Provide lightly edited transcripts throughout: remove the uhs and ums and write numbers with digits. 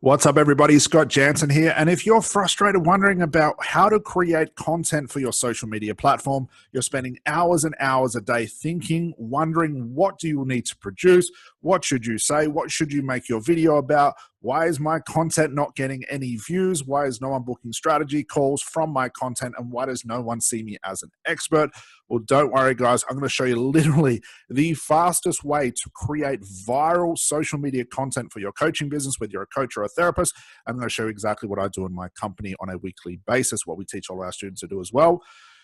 What's up, everybody? Scott Jansen here. And if you're frustrated wondering about how to create content for your social media platform, you're spending hours and hours a day thinking, wondering, what do you need to produce? What should you say? What should you make your video about? Why is my content not getting any views? Why is no one booking strategy calls from my content? And why does no one see me as an expert? Well, don't worry, guys. I'm going to show you literally the fastest way to create viral social media content for your coaching business, whether you're a coach or a therapist. I'm going to show you exactly what I do in my company on a weekly basis, what we teach all our students to do as well.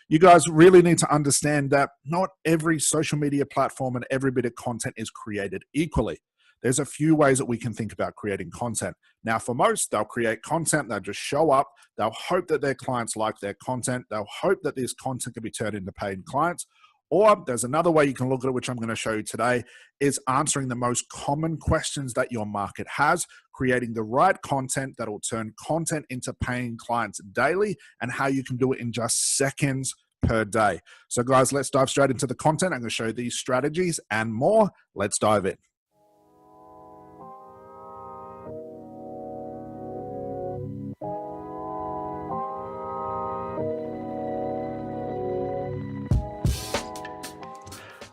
You guys really need to understand that not every social media platform and every bit of content is created equally. There's a few ways that we can think about creating content. Now, for most, they'll create content, they'll just show up, they'll hope that their clients like their content, they'll hope that this content can be turned into paying clients. Or there's another way you can look at it, which I'm going to show you today, is answering the most common questions that your market has, creating the right content that will turn content into paying clients daily, and how you can do it in just seconds per day. So guys, let's dive straight into the content. I'm going to show you these strategies and more. Let's dive in.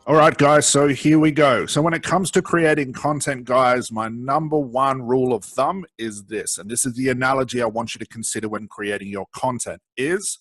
All right, guys, so here we go. So when it comes to creating content, guys, my number one rule of thumb is this, and this is the analogy I want you to consider when creating your content, is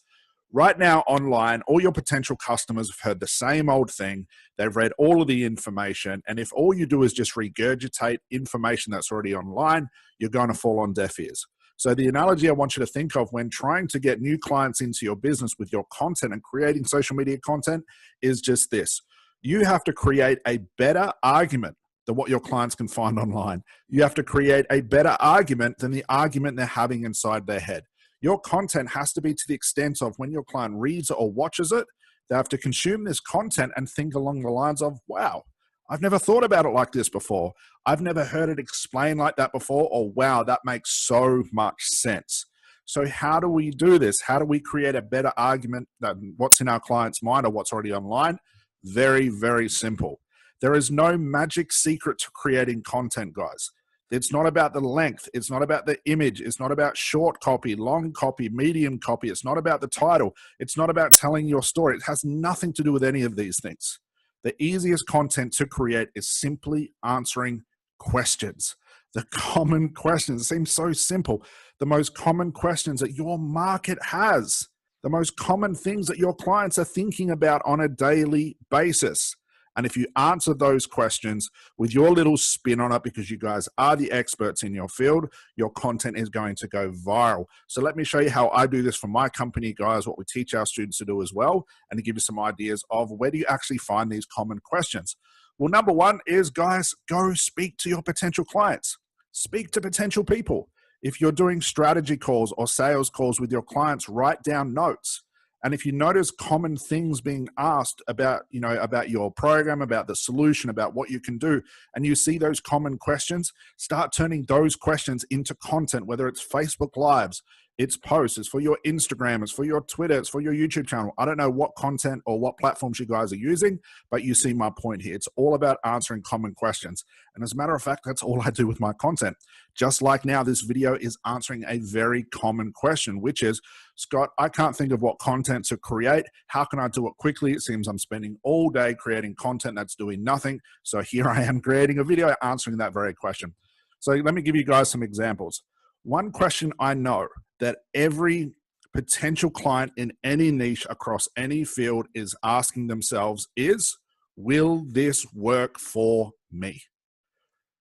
right now online, all your potential customers have heard the same old thing. They've read all of the information, and if all you do is just regurgitate information that's already online, you're going to fall on deaf ears. So the analogy I want you to think of when trying to get new clients into your business with your content and creating social media content is just this. You have to create a better argument than what your clients can find online. You have to create a better argument than the argument they're having inside their head. Your content has to be to the extent of when your client reads it or watches it, they have to consume this content and think along the lines of, wow, I've never thought about it like this before. I've never heard it explained like that before, or wow, that makes so much sense. So how do we do this? How do we create a better argument than what's in our client's mind or what's already online? Very, very simple. There is no magic secret to creating content, guys. It's not about the length. It's not about the image. It's not about short copy, long copy, medium copy. It's not about the title. It's not about telling your story. It has nothing to do with any of these things. The easiest content to create is simply answering questions. The common questions, it seems so simple. The most common questions that your market has. The most common things that your clients are thinking about on a daily basis. And if you answer those questions with your little spin on it, because you guys are the experts in your field, your content is going to go viral. So let me show you how I do this for my company, guys, what we teach our students to do as well, and to give you some ideas of where do you actually find these common questions. Well, number one is, guys, go speak to your potential clients. Speak to potential people. If you're doing strategy calls or sales calls with your clients, write down notes. And if you notice common things being asked about, about your program, about the solution, about what you can do, and you see those common questions, start turning those questions into content, whether it's Facebook Lives, it's posts, it's for your Instagram, it's for your Twitter, it's for your YouTube channel. I don't know what content or what platforms you guys are using, but you see my point here. It's all about answering common questions. And as a matter of fact, that's all I do with my content. Just like now, this video is answering a very common question, which is, Scott, I can't think of what content to create. How can I do it quickly? It seems I'm spending all day creating content that's doing nothing. So here I am creating a video answering that very question. So let me give you guys some examples. One question I know that every potential client in any niche across any field is asking themselves is, will this work for me?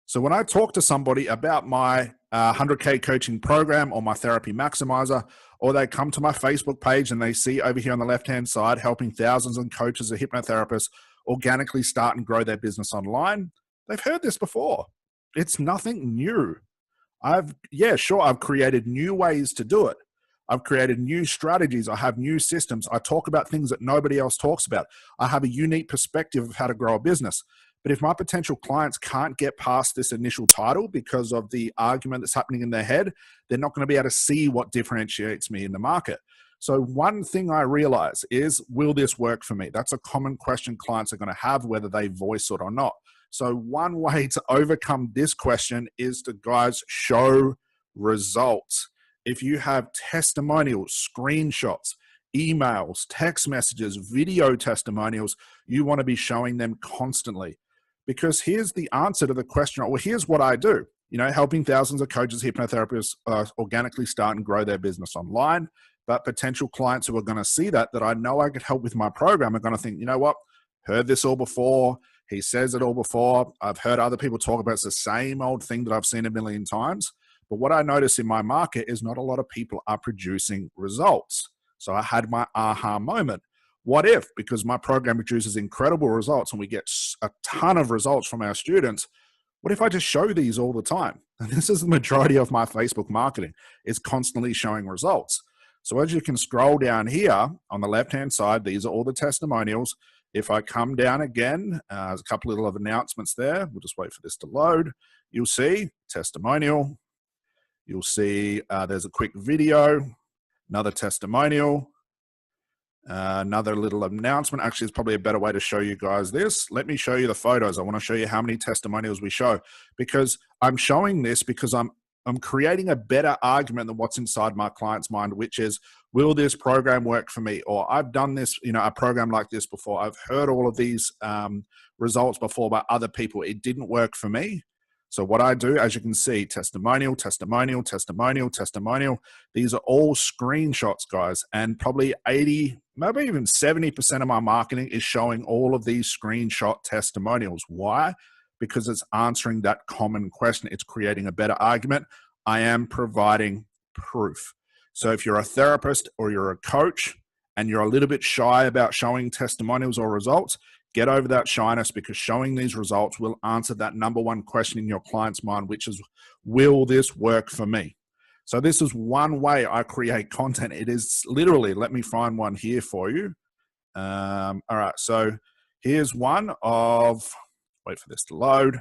So when I talk to somebody about my 100K coaching program or my therapy maximizer, or they come to my Facebook page and they see over here on the left-hand side, helping thousands of coaches or hypnotherapists organically start and grow their business online, they've heard this before. It's nothing new. I've created new ways to do it. I've created new strategies. I have new systems. I talk about things that nobody else talks about. I have a unique perspective of how to grow a business. But if my potential clients can't get past this initial title because of the argument that's happening in their head, they're not going to be able to see what differentiates me in the market. So one thing I realize is, will this work for me? That's a common question clients are going to have, whether they voice it or not. So one way to overcome this question is to, guys, show results. If you have testimonials, screenshots, emails, text messages, video testimonials, you want to be showing them constantly. Because here's the answer to the question, well, here's what I do. You know, helping thousands of coaches, hypnotherapists organically start and grow their business online. But potential clients who are going to see that I know I could help with my program are going to think, you know what, heard this all before. He says it all before. I've heard other people talk about it's the same old thing that I've seen a million times. But what I notice in my market is not a lot of people are producing results. So I had my aha moment. What if, because my program produces incredible results and we get a ton of results from our students, what if I just show these all the time? And this is the majority of my Facebook marketing, is constantly showing results. So as you can scroll down here on the left-hand side, these are all the testimonials. If I come down again, there's a couple little of announcements there. We'll just wait for this to load. You'll see testimonial. You'll see there's a quick video, another testimonial, another little announcement. Actually, it's probably a better way to show you guys this. Let me show you the photos. I want to show you how many testimonials we show, because I'm showing this because I'm creating a better argument than what's inside my client's mind, which is, will this program work for me? Or I've done this, you know, a program like this before. I've heard all of these results before by other people. It didn't work for me. So what I do, as you can see, testimonial, testimonial, testimonial, testimonial. These are all screenshots, guys. And probably 80, maybe even 70% of my marketing is showing all of these screenshot testimonials. Why? Because it's answering that common question. It's creating a better argument. I am providing proof. So if you're a therapist or you're a coach and you're a little bit shy about showing testimonials or results, get over that shyness, because showing these results will answer that number one question in your client's mind, which is, will this work for me? So this is one way I create content. It is literally, let me find one here for you. All right, so here's one of, wait for this to load.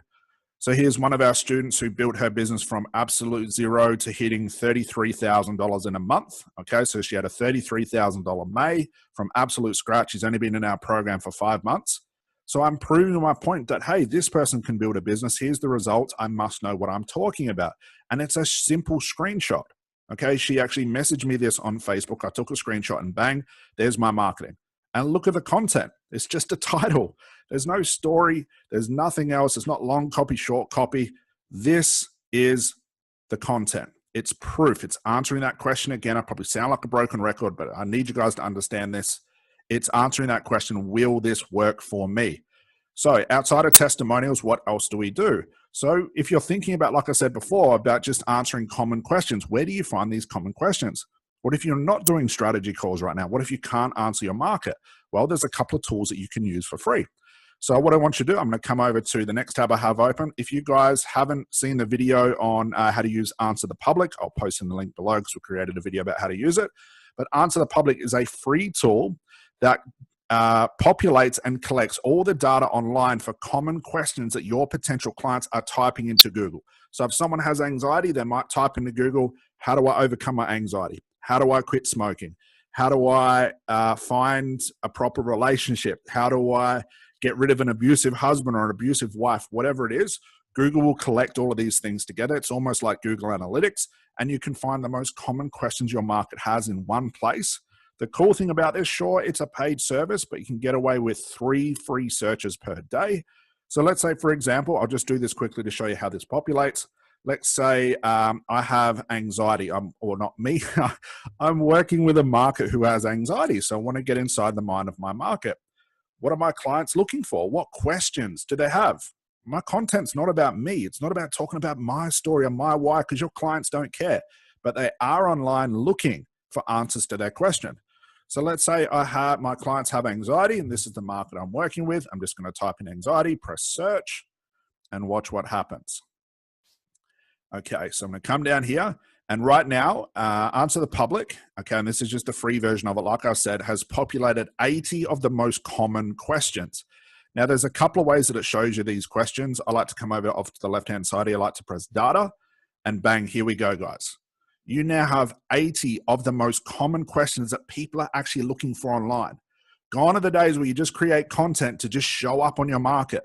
So here's one of our students who built her business from absolute zero to hitting $33,000 in a month. Okay, so she had a $33,000 May from absolute scratch. She's only been in our program for 5 months. So I'm proving my point that, hey, this person can build a business. Here's the results. I must know what I'm talking about. And it's a simple screenshot. Okay, she actually messaged me this on Facebook. I took a screenshot and bang, there's my marketing. And look at the content. It's just a title. There's no story. There's nothing else. It's not long copy, short copy. This is the content. It's proof. It's answering that question again. I probably sound like a broken record, but I need you guys to understand this. It's answering that question, will this work for me? So outside of testimonials, what else do we do? So if you're thinking about, like I said before, about just answering common questions, where do you find these common questions? What if you're not doing strategy calls right now? What if you can't answer your market? Well, there's a couple of tools that you can use for free. So what I want you to do, I'm going to come over to the next tab I have open. If you guys haven't seen the video on how to use Answer the Public, I'll post in the link below because we created a video about how to use it. But Answer the Public is a free tool that populates and collects all the data online for common questions that your potential clients are typing into Google. So if someone has anxiety, they might type into Google, how do I overcome my anxiety? How do I quit smoking? How do I find a proper relationship? How do I get rid of an abusive husband or an abusive wife? Whatever it is, Google will collect all of these things together. It's almost like Google Analytics, and you can find the most common questions your market has in one place. The cool thing about this, sure, it's a paid service, but you can get away with 3 free searches per day. So let's say, for example, I'll just do this quickly to show you how this populates. Let's say I have anxiety, or not me, I'm working with a market who has anxiety. So I want to get inside the mind of my market. What are my clients looking for? What questions do they have? My content's not about me. It's not about talking about my story or my why, because your clients don't care, but they are online looking for answers to their question. So let's say my clients have anxiety, and this is the market I'm working with. I'm just going to type in anxiety, press search, and watch what happens. Okay, so I'm going to come down here, and right now, Answer the Public, okay, and this is just a free version of it, like I said, has populated 80 of the most common questions. Now, there's a couple of ways that it shows you these questions. I like to come over off to the left-hand side here. I like to press data, and bang, here we go, guys. You now have 80 of the most common questions that people are actually looking for online. Gone are the days where you just create content to just show up on your market.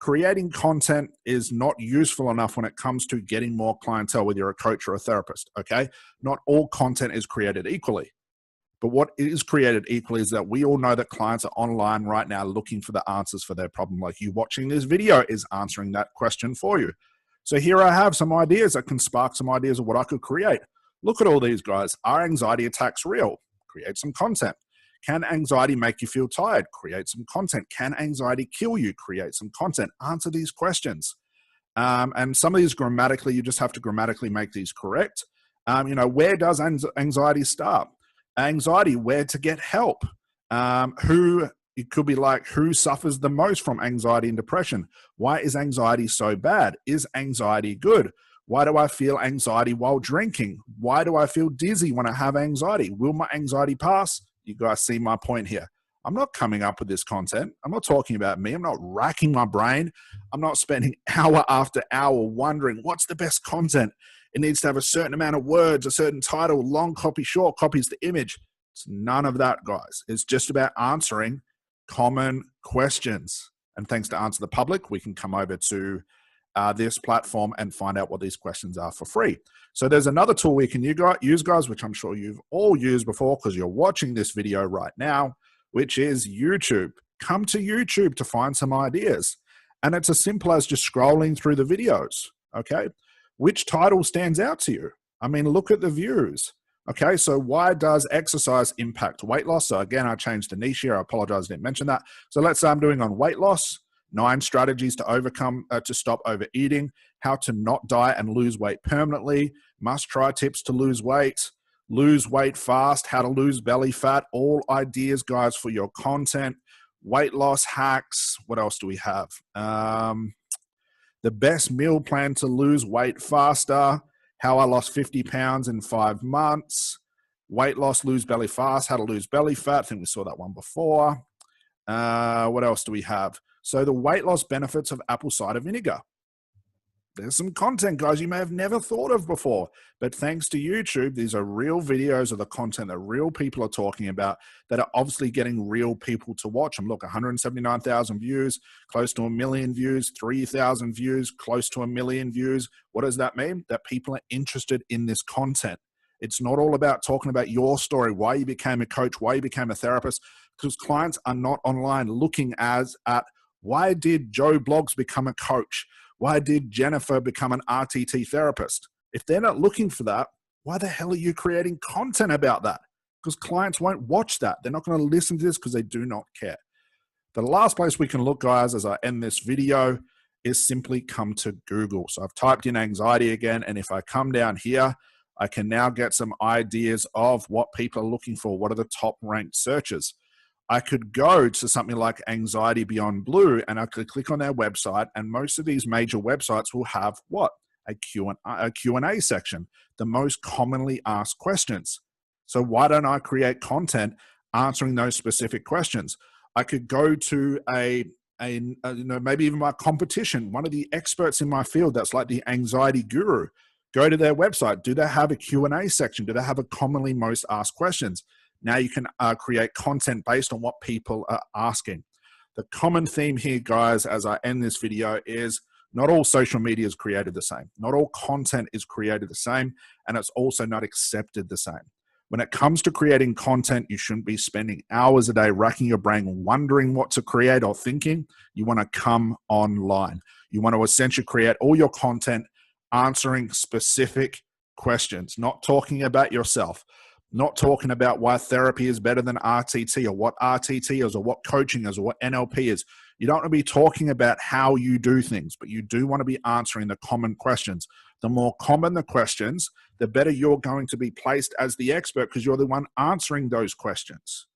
creating content is not useful enough when it comes to getting more clientele, whether you're a coach or a therapist, okay? Not all content is created equally. But what is created equally is that we all know that clients are online right now looking for the answers for their problem. Like you watching this video is answering that question for you. So here I have some ideas that can spark some ideas of what I could create. Look at all these guys. Are anxiety attacks real? Create some content. Can anxiety make you feel tired? Create some content. Can anxiety kill you? Create some content. Answer these questions. And some of these grammatically, you just have to grammatically make these correct. Where does anxiety start? Anxiety, where to get help? It could be like, who suffers the most from anxiety and depression? Why is anxiety so bad? Is anxiety good? Why do I feel anxiety while drinking? Why do I feel dizzy when I have anxiety? Will my anxiety pass? You guys see my point here. I'm not coming up with this content. I'm not talking about me. I'm not racking my brain. I'm not spending hour after hour wondering what's the best content. It needs to have a certain amount of words, a certain title, long copy, short copies, the image. It's none of that, guys. It's just about answering common questions. And thanks to Answer the Public, we can come over to this platform and find out what these questions are for free. So there's another tool we can use, guys, which I'm sure you've all used before because you're watching this video right now, which is YouTube. Come to YouTube to find some ideas. And it's as simple as just scrolling through the videos, okay? Which title stands out to you? I mean, look at the views. Okay, so why does exercise impact weight loss? So again, I changed the niche here. I apologize, I didn't mention that. So let's say I'm doing on weight loss, 9 strategies to stop overeating, how to not diet and lose weight permanently, must try tips to lose weight fast, how to lose belly fat, all ideas, guys, for your content, weight loss hacks. What else do we have? The best meal plan to lose weight faster, how I lost 50 pounds in 5 months, weight loss, lose belly fast, how to lose belly fat. I think we saw that one before. What else do we have? So the weight loss benefits of apple cider vinegar. There's some content, guys, you may have never thought of before, but thanks to YouTube, these are real videos of the content that real people are talking about that are obviously getting real people to watch them. Look, 179,000 views, close to 1 million views, 3,000 views, close to 1 million views. What does that mean? That people are interested in this content. It's not all about talking about your story, why you became a coach, why you became a therapist, because clients are not online looking at why did Joe Blogs become a coach? Why did Jennifer become an RTT therapist? If they're not looking for that, why the hell are you creating content about that? Because clients won't watch that. They're not going to listen to this because they do not care. The last place we can look, guys, as I end this video is simply come to Google. So I've typed in anxiety again, and if I come down here, I can now get some ideas of what people are looking for. What are the top ranked searches? I could go to something like Anxiety Beyond Blue and I could click on their website, and most of these major websites will have what? A Q&A section, the most commonly asked questions. So why don't I create content answering those specific questions? I could go to maybe even my competition, one of the experts in my field that's like the anxiety guru. Go to their website. Do they have a Q&A section? Do they have a commonly most asked questions? Now you can create content based on what people are asking. The common theme here, guys, as I end this video is not all social media is created the same. Not all content is created the same, and it's also not accepted the same. When it comes to creating content, you shouldn't be spending hours a day racking your brain wondering what to create or thinking. You want to come online. You want to essentially create all your content answering specific questions, not talking about yourself. Not talking about why therapy is better than RTT or what RTT is or what coaching is or what NLP is. You don't want to be talking about how you do things, but you do want to be answering the common questions. The more common the questions, the better you're going to be placed as the expert because you're the one answering those questions.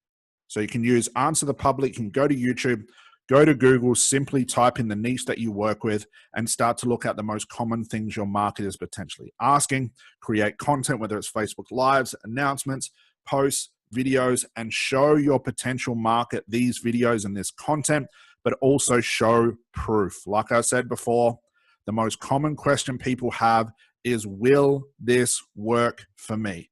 So you can use Answer the Public, you can go to YouTube, go to Google, simply type in the niche that you work with and start to look at the most common things your market is potentially asking. Create content, whether it's Facebook Lives, announcements, posts, videos, and show your potential market these videos and this content, but also show proof. Like I said before, the most common question people have is, will this work for me?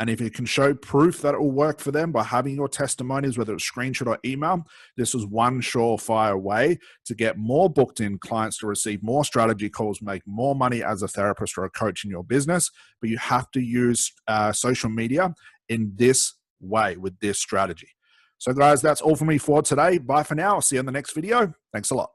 And if you can show proof that it will work for them by having your testimonies, whether it's screenshot or email, this is one surefire way to get more booked in clients, to receive more strategy calls, make more money as a therapist or a coach in your business. But you have to use social media in this way with this strategy. So guys, that's all for me for today. Bye for now. I'll see you in the next video. Thanks a lot.